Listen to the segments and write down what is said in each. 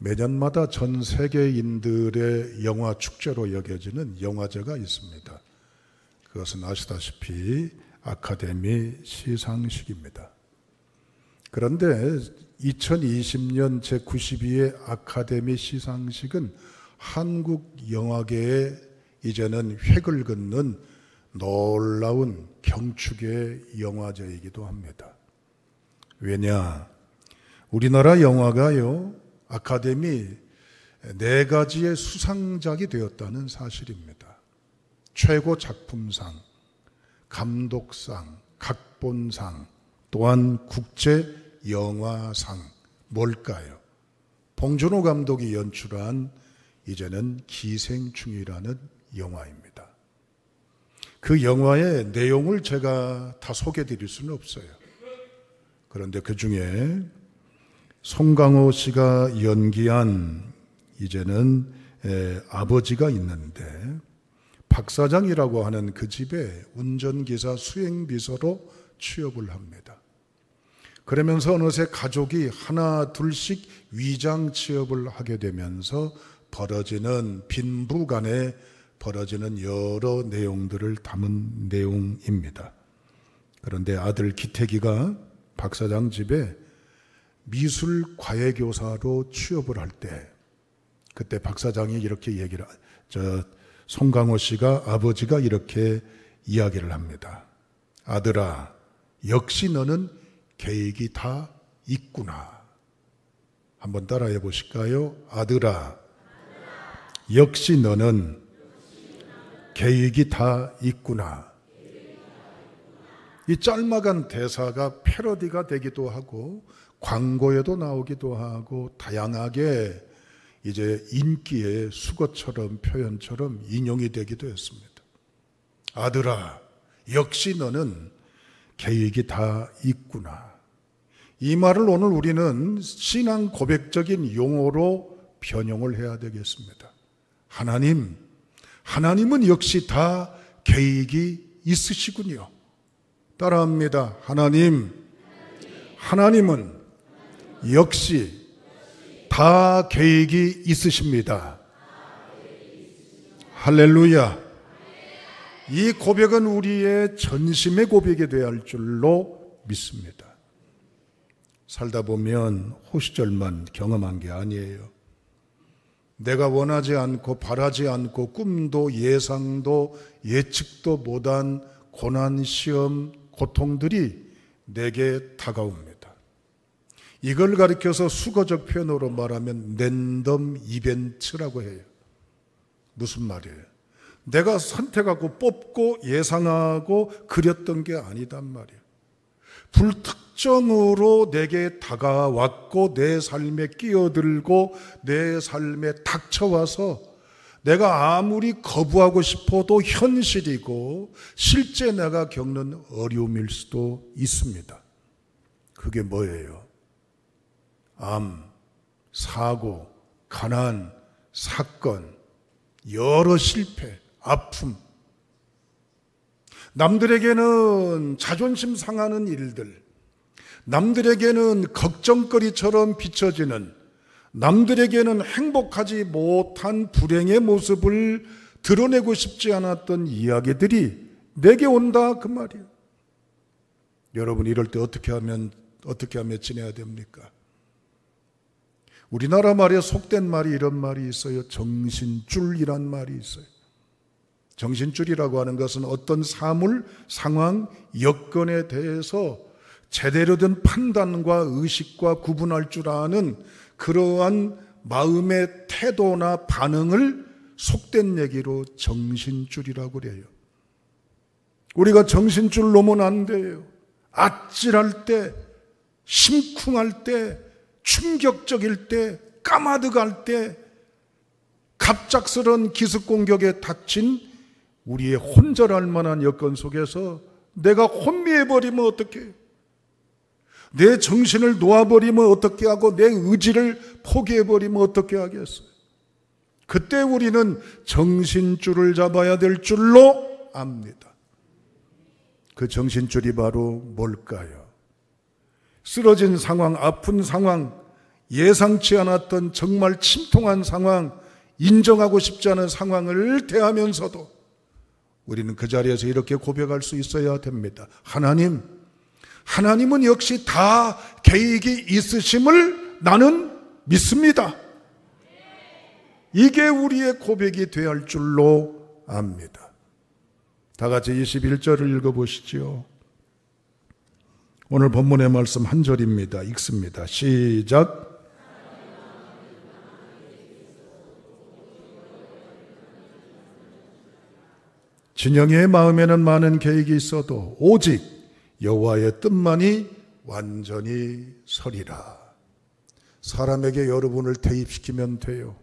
매년마다 전 세계인들의 영화 축제로 여겨지는 영화제가 있습니다. 그것은 아시다시피 아카데미 시상식입니다. 그런데 2020년 제92회 아카데미 시상식은 한국 영화계에 이제는 획을 긋는 놀라운 경축의 영화제이기도 합니다. 왜냐? 우리나라 영화가요, 아카데미 4가지의 수상작이 되었다는 사실입니다. 최고 작품상, 감독상, 각본상, 또한 국제 영화상. 뭘까요? 봉준호 감독이 연출한 이제는 기생충이라는 영화입니다. 그 영화의 내용을 제가 다 소개해 드릴 수는 없어요. 그런데 그 중에 송강호 씨가 연기한 이제는 아버지가 있는데, 박 사장이라고 하는 그 집에 운전기사 수행비서로 취업을 합니다. 그러면서 어느새 가족이 하나 둘씩 위장 취업을 하게 되면서 벌어지는 빈부간에 벌어지는 여러 내용들을 담은 내용입니다. 그런데 아들 기태기가 박 사장 집에 미술과외교사로 취업을 할 때, 그때 박 사장이 이렇게 얘기를, 송강호 씨가 아버지가 이렇게 이야기를 합니다. 아들아, 역시 너는 계획이 다 있구나. 한번 따라해 보실까요? 아들아, 역시 너는 계획이 다 있구나. 이 짤막한 대사가 패러디가 되기도 하고 광고에도 나오기도 하고 다양하게 이제 인기의 수거처럼 표현처럼 인용이 되기도 했습니다. 아들아, 역시 너는 계획이 다 있구나. 이 말을 오늘 우리는 신앙 고백적인 용어로 변형을 해야 되겠습니다. 하나님은 역시 다 계획이 있으시군요. 따라합니다. 하나님은 역시 다 계획이 있으십니다. 할렐루야. 이 고백은 우리의 전심의 고백이 되어야 할 줄로 믿습니다. 살다 보면 호시절만 경험한 게 아니에요. 내가 원하지 않고 바라지 않고 꿈도 예상도 예측도 못한 고난, 시험, 고통들이 내게 다가옵니다. 이걸 가리켜서 수거적 표현으로 말하면 랜덤 이벤트라고 해요. 무슨 말이에요? 내가 선택하고 뽑고 예상하고 그렸던 게 아니단 말이에요. 불특정으로 내게 다가왔고 내 삶에 끼어들고 내 삶에 닥쳐와서 내가 아무리 거부하고 싶어도 현실이고 실제 내가 겪는 어려움일 수도 있습니다. 그게 뭐예요? 암, 사고, 가난, 사건, 여러 실패, 아픔, 남들에게는 자존심 상하는 일들, 남들에게는 걱정거리처럼 비춰지는, 남들에게는 행복하지 못한 불행의 모습을 드러내고 싶지 않았던 이야기들이 내게 온다 그 말이에요. 여러분, 이럴 때 어떻게 하며 지내야 됩니까? 우리나라 말에 속된 말이 이런 말이 있어요. 정신줄이란 말이 있어요. 정신줄이라고 하는 것은 어떤 사물, 상황, 여건에 대해서 제대로 된 판단과 의식과 구분할 줄 아는 그러한 마음의 태도나 반응을 속된 얘기로 정신줄이라고 그래요. 우리가 정신줄 놓으면 안 돼요. 아찔할 때, 심쿵할 때, 충격적일 때, 까마득할 때, 갑작스런 기습 공격에 닥친 우리의 혼절할 만한 여건 속에서 내가 혼미해버리면 어떡해? 내 정신을 놓아버리면 어떻게 하고 내 의지를 포기해버리면 어떻게 하겠어요? 그때 우리는 정신줄을 잡아야 될 줄로 압니다. 그 정신줄이 바로 뭘까요? 쓰러진 상황, 아픈 상황, 예상치 않았던 정말 침통한 상황, 인정하고 싶지 않은 상황을 대하면서도 우리는 그 자리에서 이렇게 고백할 수 있어야 됩니다. 하나님은 역시 다 계획이 있으심을 나는 믿습니다. 이게 우리의 고백이 되어야 할 줄로 압니다. 다 같이 21절을 읽어보시죠. 오늘 본문의 말씀 한 절입니다. 읽습니다. 시작. 진영의 마음에는 많은 계획이 있어도 오직 여호와의 뜻만이 완전히 서리라. 사람에게 여러분을 대입시키면 돼요.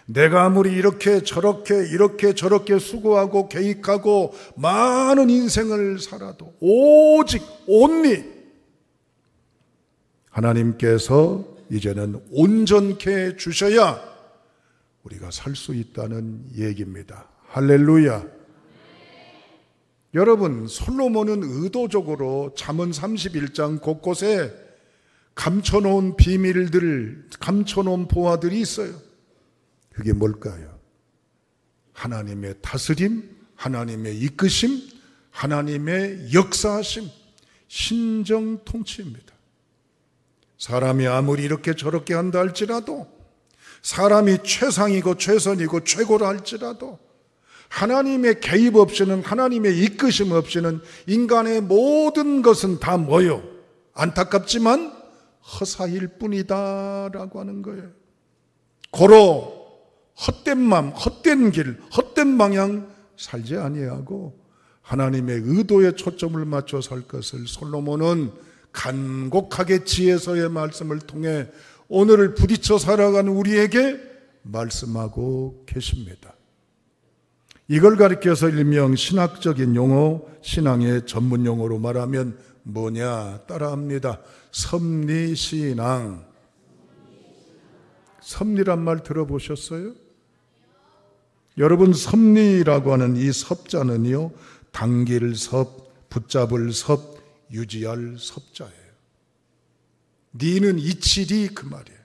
내가 아무리 이렇게 저렇게 수고하고 계획하고 많은 인생을 살아도 오직 온리 하나님께서 이제는 온전케 해주셔야 우리가 살 수 있다는 얘기입니다. 할렐루야. 여러분, 솔로몬은 의도적으로 잠언 31장 곳곳에 감춰놓은 비밀들, 감춰놓은 보화들이 있어요. 그게 뭘까요? 하나님의 다스림, 하나님의 이끄심, 하나님의 역사하심, 신정 통치입니다. 사람이 아무리 이렇게 저렇게 한다 할지라도, 사람이 최상이고 최선이고 최고라 할지라도 하나님의 개입 없이는, 하나님의 이끄심 없이는 인간의 모든 것은 다 뭐요? 안타깝지만 허사일 뿐이다 라고 하는 거예요. 고로 헛된 맘, 헛된 길, 헛된 방향 살지 아니하고 하나님의 의도에 초점을 맞춰 살 것을 솔로몬은 간곡하게 지혜서의 말씀을 통해 오늘을 부딪혀 살아가는 우리에게 말씀하고 계십니다. 이걸 가리켜서 일명 신학적인 용어, 신앙의 전문 용어로 말하면 뭐냐 따라합니다. 섭리신앙. 섭리란 말 들어보셨어요? 여러분, 섭리라고 하는 이 섭자는요, 당길 섭, 붙잡을 섭, 유지할 섭자예요. 니는 이치리 그 말이에요.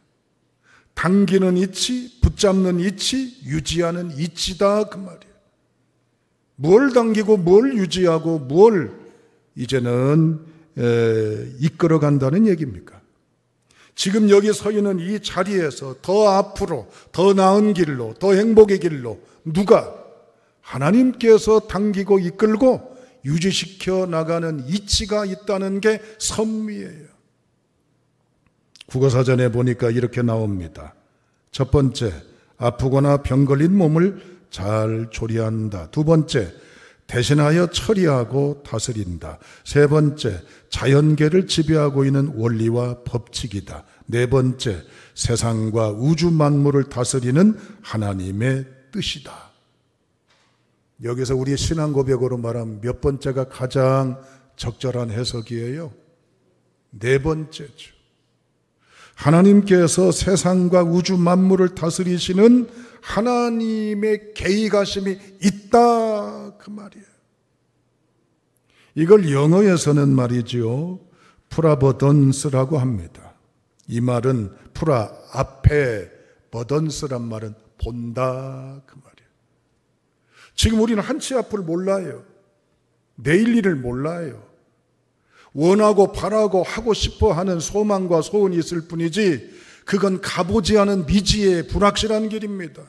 당기는 이치, 붙잡는 이치, 유지하는 이치다 그 말이에요. 뭘 당기고 뭘 유지하고 뭘 이제는 이끌어 간다는 얘기입니까? 지금 여기 서 있는 이 자리에서 더 앞으로, 더 나은 길로, 더 행복의 길로 누가? 하나님께서 당기고 이끌고 유지시켜 나가는 이치가 있다는 게 섭리예요. 국어사전에 보니까 이렇게 나옵니다. 첫 번째, 아프거나 병 걸린 몸을 잘 조리한다. 두 번째, 대신하여 처리하고 다스린다. 세 번째, 자연계를 지배하고 있는 원리와 법칙이다. 네 번째, 세상과 우주 만물을 다스리는 하나님의 뜻이다. 여기서 우리의 신앙 고백으로 말하면 몇 번째가 가장 적절한 해석이에요? 네 번째죠. 하나님께서 세상과 우주 만물을 다스리시는 하나님의 계획하심이 있다 그 말이에요. 이걸 영어에서는 말이죠, 프라버던스라고 합니다. 이 말은 프라 앞에 버던스란 말은 본다 그 말이에요. 지금 우리는 한치 앞을 몰라요. 내일 일을 몰라요. 원하고 바라고 하고 싶어 하는 소망과 소원이 있을 뿐이지 그건 가보지 않은 미지의 불확실한 길입니다.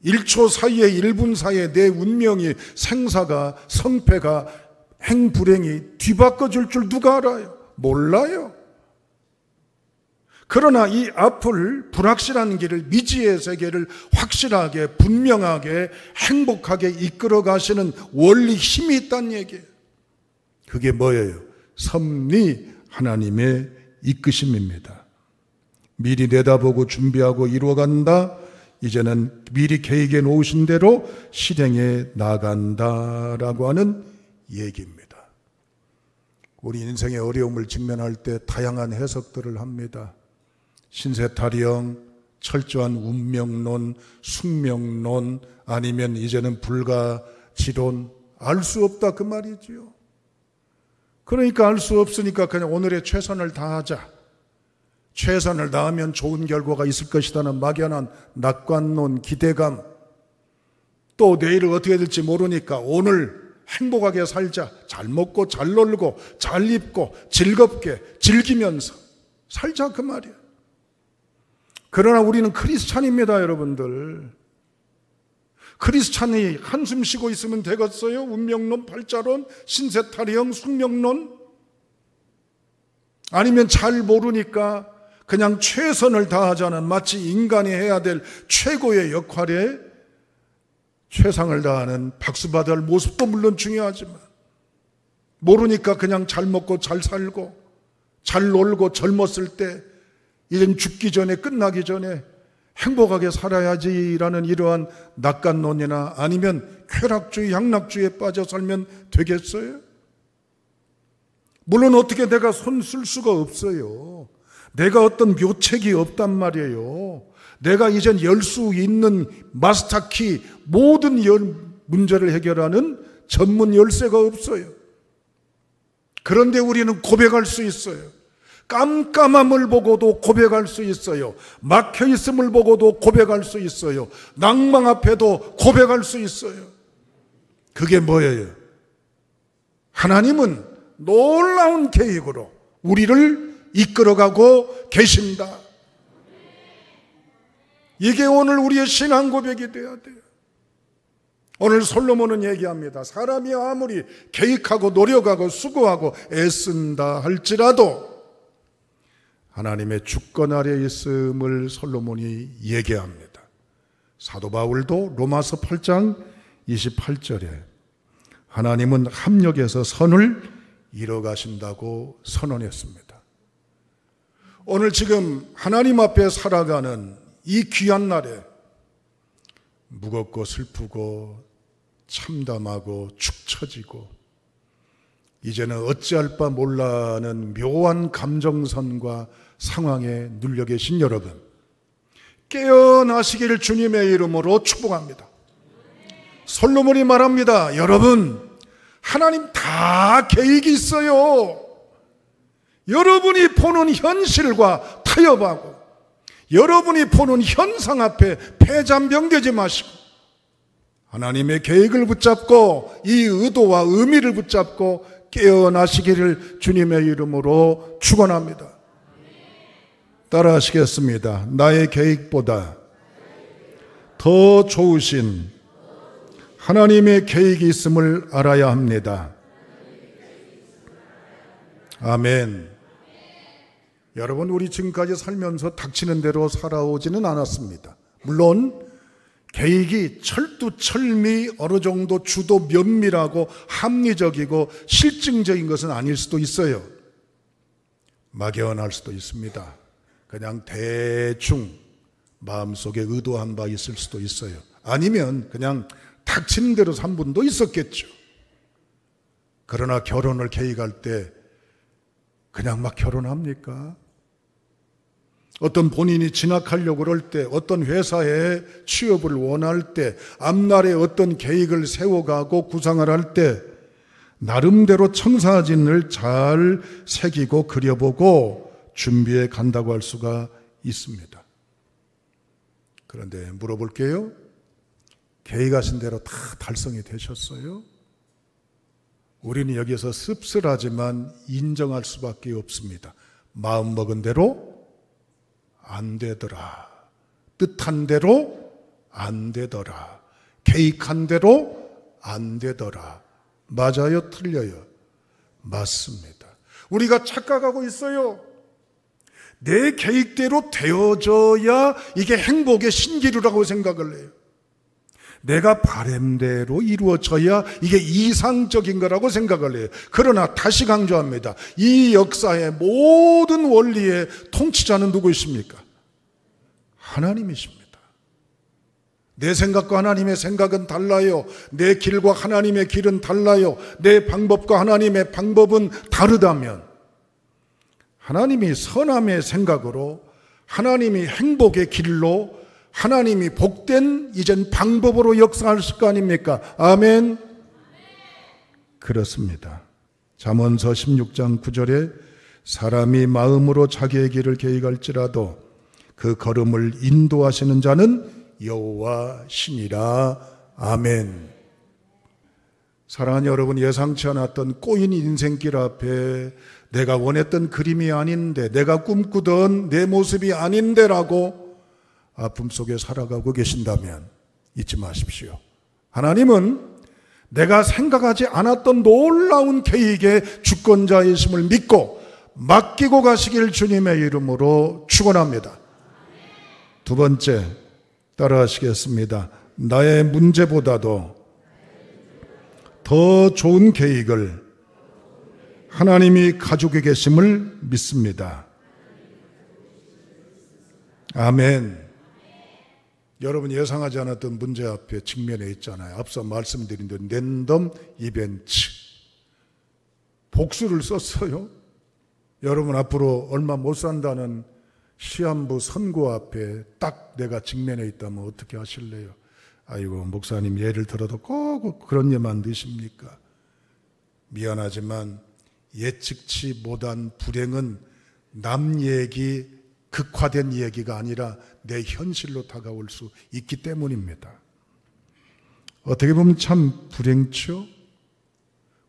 1초 사이에 1분 사이에 내 운명이, 생사가, 성패가, 행불행이 뒤바꿔줄 줄 누가 알아요? 몰라요. 그러나 이 앞을, 불확실한 길을, 미지의 세계를 확실하게, 분명하게, 행복하게 이끌어 가시는 원리 힘이 있다는 얘기예요. 그게 뭐예요? 섭리, 하나님의 이끄심입니다. 미리 내다보고 준비하고 이루어간다. 이제는 미리 계획해 놓으신 대로 실행해 나간다라고 하는 얘기입니다. 우리 인생의 어려움을 직면할 때 다양한 해석들을 합니다. 신세타령, 철저한 운명론, 숙명론, 아니면 이제는 불가지론, 알 수 없다 그 말이지요. 그러니까 알 수 없으니까 그냥 오늘의 최선을 다하자. 최선을 다하면 좋은 결과가 있을 것이라는 막연한 낙관론, 기대감, 또 내일을 어떻게 될지 모르니까 오늘 행복하게 살자, 잘 먹고 잘 놀고 잘 입고 즐겁게 즐기면서 살자, 그 말이에요. 그러나 우리는 크리스찬입니다, 여러분들. 크리스찬이 한숨 쉬고 있으면 되겠어요? 운명론, 팔자론, 신세타령, 숙명론? 아니면 잘 모르니까 그냥 최선을 다하자는, 마치 인간이 해야 될 최고의 역할에 최상을 다하는 박수받을 모습도 물론 중요하지만, 모르니까 그냥 잘 먹고 잘 살고 잘 놀고 젊었을 때 이젠 죽기 전에, 끝나기 전에 행복하게 살아야지라는 이러한 낙관론이나 아니면 쾌락주의, 향락주의에 빠져 살면 되겠어요? 물론 어떻게 내가 손 쓸 수가 없어요. 내가 어떤 묘책이 없단 말이에요. 내가 이젠 열 수 있는 마스터키, 모든 문제를 해결하는 전문 열쇠가 없어요. 그런데 우리는 고백할 수 있어요. 깜깜함을 보고도 고백할 수 있어요. 막혀있음을 보고도 고백할 수 있어요. 낭망 앞에도 고백할 수 있어요. 그게 뭐예요? 하나님은 놀라운 계획으로 우리를 이끌어가고 계십니다. 이게 오늘 우리의 신앙 고백이 되어야 돼요. 오늘 솔로몬은 얘기합니다. 사람이 아무리 계획하고 노력하고 수고하고 애쓴다 할지라도 하나님의 주권 아래 있음을 솔로몬이 얘기합니다. 사도 바울도 로마서 8장 28절에 하나님은 합력해서 선을 이뤄가신다고 선언했습니다. 오늘 지금 하나님 앞에 살아가는 이 귀한 날에 무겁고 슬프고 참담하고 축 처지고 이제는 어찌할 바 몰라는 묘한 감정선과 상황에 눌려 계신 여러분, 깨어나시기를 주님의 이름으로 축복합니다. 솔로몬이 말합니다. 여러분, 하나님 다 계획이 있어요. 여러분이 보는 현실과 타협하고 여러분이 보는 현상 앞에 패잔병되지 마시고 하나님의 계획을 붙잡고 이 의도와 의미를 붙잡고 깨어나시기를 주님의 이름으로 축원합니다. 따라하시겠습니다. 나의 계획보다 더 좋으신 하나님의 계획이 있음을 알아야 합니다. 아멘. 여러분, 우리 지금까지 살면서 닥치는 대로 살아오지는 않았습니다. 물론 계획이 철두철미 어느 정도 주도 면밀하고 합리적이고 실증적인 것은 아닐 수도 있어요. 막연할 수도 있습니다. 그냥 대충 마음속에 의도한 바 있을 수도 있어요. 아니면 그냥 닥치는 대로 산 분도 있었겠죠. 그러나 결혼을 계획할 때 그냥 막 결혼합니까? 어떤 본인이 진학하려고 그럴 때, 어떤 회사에 취업을 원할 때, 앞날에 어떤 계획을 세워가고 구상을 할 때 나름대로 청사진을 잘 새기고 그려보고 준비해 간다고 할 수가 있습니다. 그런데 물어볼게요. 계획하신 대로 다 달성이 되셨어요? 우리는 여기서 씁쓸하지만 인정할 수밖에 없습니다. 마음먹은 대로 안 되더라. 뜻한 대로 안 되더라. 계획한 대로 안 되더라. 맞아요? 틀려요? 맞습니다. 우리가 착각하고 있어요. 내 계획대로 되어져야 이게 행복의 신기루라고 생각을 해요. 내가 바람대로 이루어져야 이게 이상적인 거라고 생각을 해요. 그러나 다시 강조합니다. 이 역사의 모든 원리의 통치자는 누구이십니까? 하나님이십니다. 내 생각과 하나님의 생각은 달라요. 내 길과 하나님의 길은 달라요. 내 방법과 하나님의 방법은 다르다면 하나님이 선함의 생각으로, 하나님이 행복의 길로, 하나님이 복된 이젠 방법으로 역사하실 거 아닙니까? 아멘. 그렇습니다. 잠언서 16장 9절에 사람이 마음으로 자기의 길을 계획할지라도 그 걸음을 인도하시는 자는 여호와 신이라. 아멘. 사랑하는 여러분, 예상치 않았던 꼬인 인생길 앞에 내가 원했던 그림이 아닌데, 내가 꿈꾸던 내 모습이 아닌데라고 아픔 속에 살아가고 계신다면 잊지 마십시오. 하나님은 내가 생각하지 않았던 놀라운 계획의 주권자이심을 믿고 맡기고 가시길 주님의 이름으로 축원합니다. 두 번째, 따라하시겠습니다. 나의 문제보다도 더 좋은 계획을 하나님이 가지고 계심을 믿습니다. 아멘. 여러분, 예상하지 않았던 문제 앞에 직면해 있잖아요. 앞서 말씀드린 대로 랜덤 이벤트. 복수를 썼어요. 여러분, 앞으로 얼마 못 산다는 시한부 선고 앞에 딱 내가 직면해 있다면 어떻게 하실래요? 아이고, 목사님 예를 들어도 꼭 그런 예만 드십니까? 미안하지만 예측치 못한 불행은 남 얘기, 극화된 얘기가 아니라 내 현실로 다가올 수 있기 때문입니다. 어떻게 보면 참 불행죠?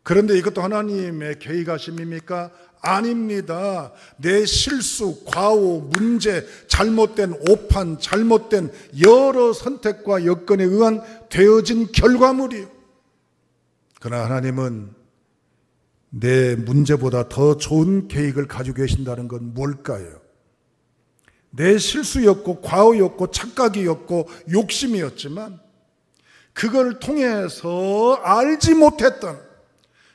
그런데 이것도 하나님의 계획하심입니까? 아닙니다. 내 실수, 과오, 문제, 잘못된 오판, 잘못된 여러 선택과 여건에 의한 되어진 결과물이요. 그러나 하나님은 내 문제보다 더 좋은 계획을 가지고 계신다는 건 뭘까요? 내 실수였고 과오였고 착각이었고 욕심이었지만 그걸 통해서 알지 못했던,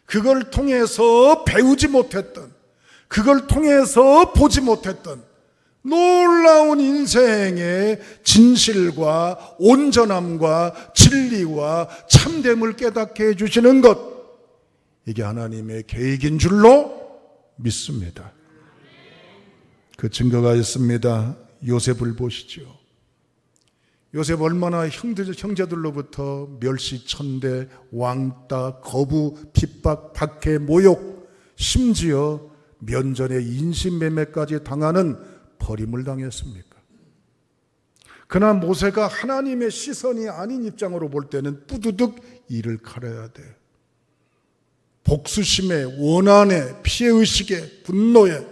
그걸 통해서 배우지 못했던, 그걸 통해서 보지 못했던 놀라운 인생의 진실과 온전함과 진리와 참됨을 깨닫게 해주시는 것, 이게 하나님의 계획인 줄로 믿습니다. 그 증거가 있습니다. 요셉을 보시죠. 요셉 얼마나 형제들로부터 멸시천대, 왕따, 거부, 핍박, 박해, 모욕, 심지어 면전에 인신매매까지 당하는 버림을 당했습니까? 그러나 모세가 하나님의 시선이 아닌 입장으로 볼 때는 뿌두둑 이를 갈아야 돼. 복수심에, 원한에, 피해의식에, 분노에.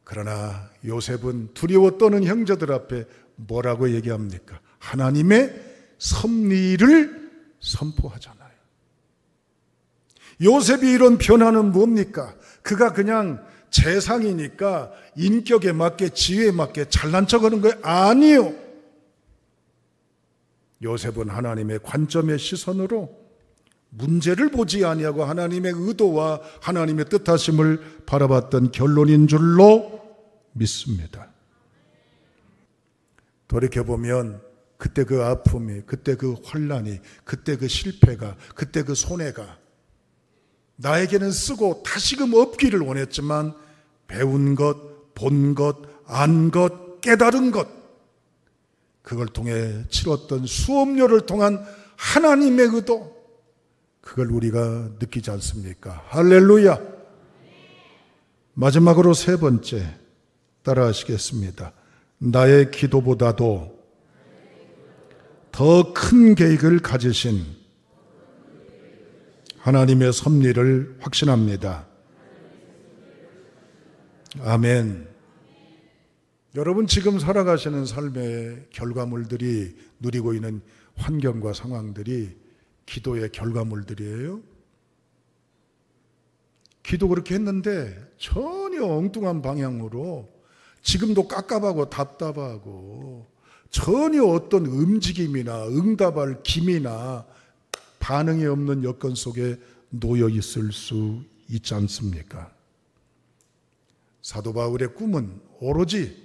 그러나 요셉은 두려워 떠는 형제들 앞에 뭐라고 얘기합니까? 하나님의 섭리를 선포하잖아요. 요셉이 이런 변화는 뭡니까? 그가 그냥 재상이니까 인격에 맞게 지혜에 맞게 잘난 척하는 거예요? 아니요. 요셉은 하나님의 관점의 시선으로 문제를 보지 아니하고 하나님의 의도와 하나님의 뜻하심을 바라봤던 결론인 줄로 믿습니다. 돌이켜보면 그때 그 아픔이, 그때 그 혼란이, 그때 그 실패가, 그때 그 손해가 나에게는 쓰고 다시금 없기를 원했지만 배운 것, 본 것, 안 것, 깨달은 것, 그걸 통해 치렀던 수업료를 통한 하나님의 의도, 그걸 우리가 느끼지 않습니까? 할렐루야. 마지막으로 세 번째, 따라하시겠습니다. 나의 기도보다도 더 큰 계획을 가지신 하나님의 섭리를 확신합니다. 아멘. 여러분, 지금 살아가시는 삶의 결과물들이, 누리고 있는 환경과 상황들이 기도의 결과물들이에요. 기도 그렇게 했는데 전혀 엉뚱한 방향으로, 지금도 깝깝하고 답답하고 전혀 어떤 움직임이나 응답할 기미나 반응이 없는 여건 속에 놓여 있을 수 있지 않습니까? 사도 바울의 꿈은 오로지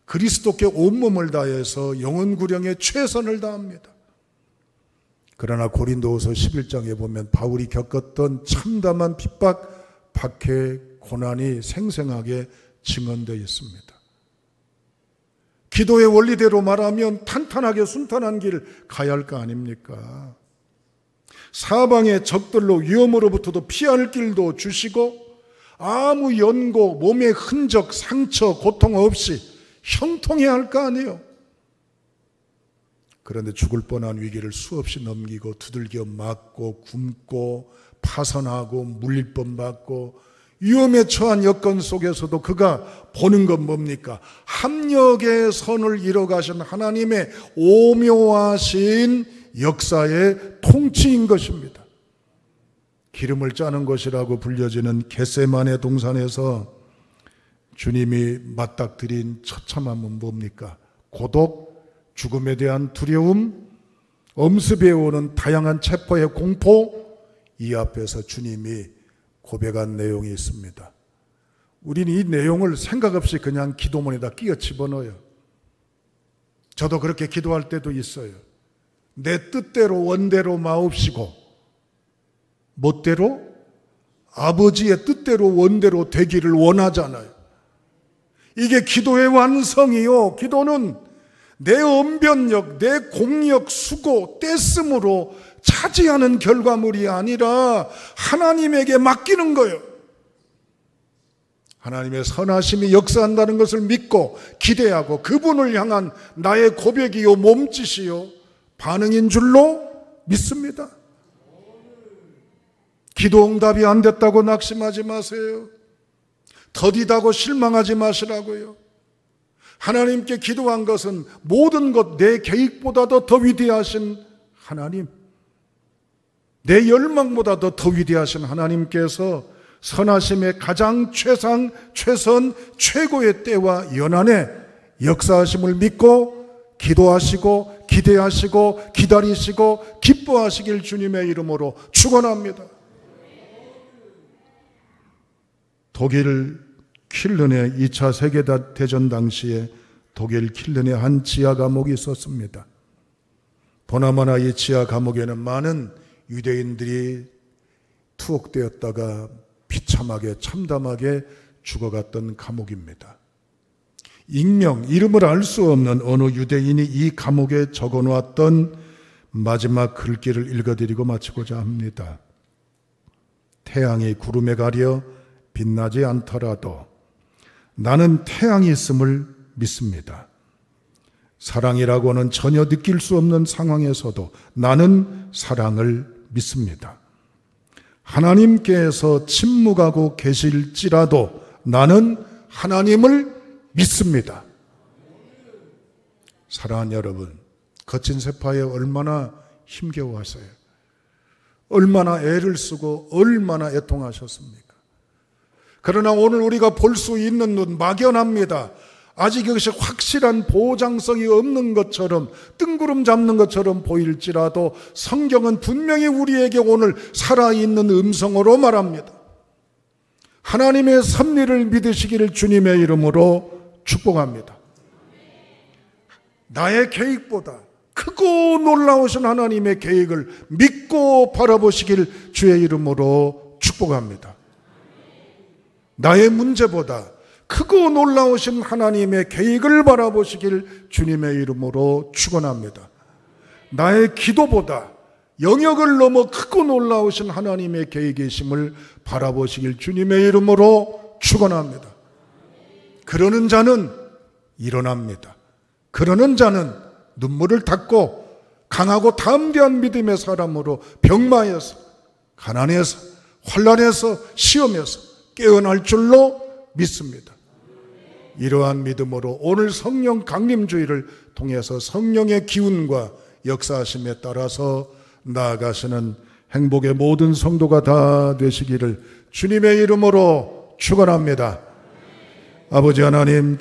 그리스도께 온몸을 다해서 영혼구령에 최선을 다합니다. 그러나 고린도후서 11장에 보면 바울이 겪었던 참담한 핍박, 박해, 고난이 생생하게 증언되어 있습니다. 기도의 원리대로 말하면 탄탄하게 순탄한 길 가야 할 거 아닙니까? 사방의 적들로 위험으로부터도 피할 길도 주시고 아무 연고, 몸의 흔적, 상처, 고통 없이 형통해야 할 거 아니에요. 그런데 죽을 뻔한 위기를 수없이 넘기고 두들겨 맞고 굶고 파선하고 물리법 받고 위험에 처한 여건 속에서도 그가 보는 건 뭡니까? 합력의 선을 이뤄가신 하나님의 오묘하신 역사의 통치인 것입니다. 기름을 짜는 것이라고 불려지는 겟세마네 동산에서 주님이 맞닥뜨린 처참함은 뭡니까? 고독, 죽음에 대한 두려움, 엄습해 오는 다양한 체포의 공포, 이 앞에서 주님이 고백한 내용이 있습니다. 우리는 이 내용을 생각 없이 그냥 기도문에다 끼어 집어넣어요. 저도 그렇게 기도할 때도 있어요. 내 뜻대로 원대로 마옵시고 멋대로 아버지의 뜻대로 원대로 되기를 원하잖아요. 이게 기도의 완성이요. 기도는 내 언변력, 내 공력, 수고, 떼쓰므로 차지하는 결과물이 아니라 하나님에게 맡기는 거예요. 하나님의 선하심이 역사한다는 것을 믿고 기대하고 그분을 향한 나의 고백이요 몸짓이요 반응인 줄로 믿습니다. 기도 응답이 안 됐다고 낙심하지 마세요. 더디다고 실망하지 마시라고요. 하나님께 기도한 것은 모든 것 내 계획보다도 더 위대하신 하나님, 내 열망보다도 더 위대하신 하나님께서 선하심의 가장 최상, 최선, 최고의 때와 연한에 역사하심을 믿고 기도하시고 기대하시고 기다리시고 기뻐하시길 주님의 이름으로 축원합니다. 독일 킬른의 2차 세계대전 당시에 독일 킬른에 한 지하 감옥이 있었습니다. 보나마나 이 지하 감옥에는 많은 유대인들이 투옥되었다가 비참하게 참담하게 죽어갔던 감옥입니다. 익명, 이름을 알 수 없는 어느 유대인이 이 감옥에 적어놓았던 마지막 글귀를 읽어드리고 마치고자 합니다. 태양이 구름에 가려 빛나지 않더라도 나는 태양이 있음을 믿습니다. 사랑이라고는 전혀 느낄 수 없는 상황에서도 나는 사랑을 믿습니다. 하나님께서 침묵하고 계실지라도 나는 하나님을 믿습니다. 사랑하는 여러분, 거친 세파에 얼마나 힘겨워하세요? 얼마나 애를 쓰고 얼마나 애통하셨습니까? 그러나 오늘 우리가 볼 수 있는 눈 막연합니다. 아직 이것이 확실한 보장성이 없는 것처럼 뜬구름 잡는 것처럼 보일지라도 성경은 분명히 우리에게 오늘 살아있는 음성으로 말합니다. 하나님의 섭리를 믿으시기를 주님의 이름으로 축복합니다. 나의 계획보다 크고 놀라우신 하나님의 계획을 믿고 바라보시길 주의 이름으로 축복합니다. 나의 문제보다 크고 놀라우신 하나님의 계획을 바라보시길 주님의 이름으로 축원합니다. 나의 기도보다 영역을 넘어 크고 놀라우신 하나님의 계획이심을 바라보시길 주님의 이름으로 축원합니다. 그러는 자는 일어납니다. 그러는 자는 눈물을 닦고 강하고 담대한 믿음의 사람으로 병마에서 가난해서 환난에서 시험에서 깨어날 줄로 믿습니다. 이러한 믿음으로 오늘 성령 강림주의를 통해서 성령의 기운과 역사하심에 따라서 나아가시는 행복의 모든 성도가 다 되시기를 주님의 이름으로 축원합니다. 아버지 하나님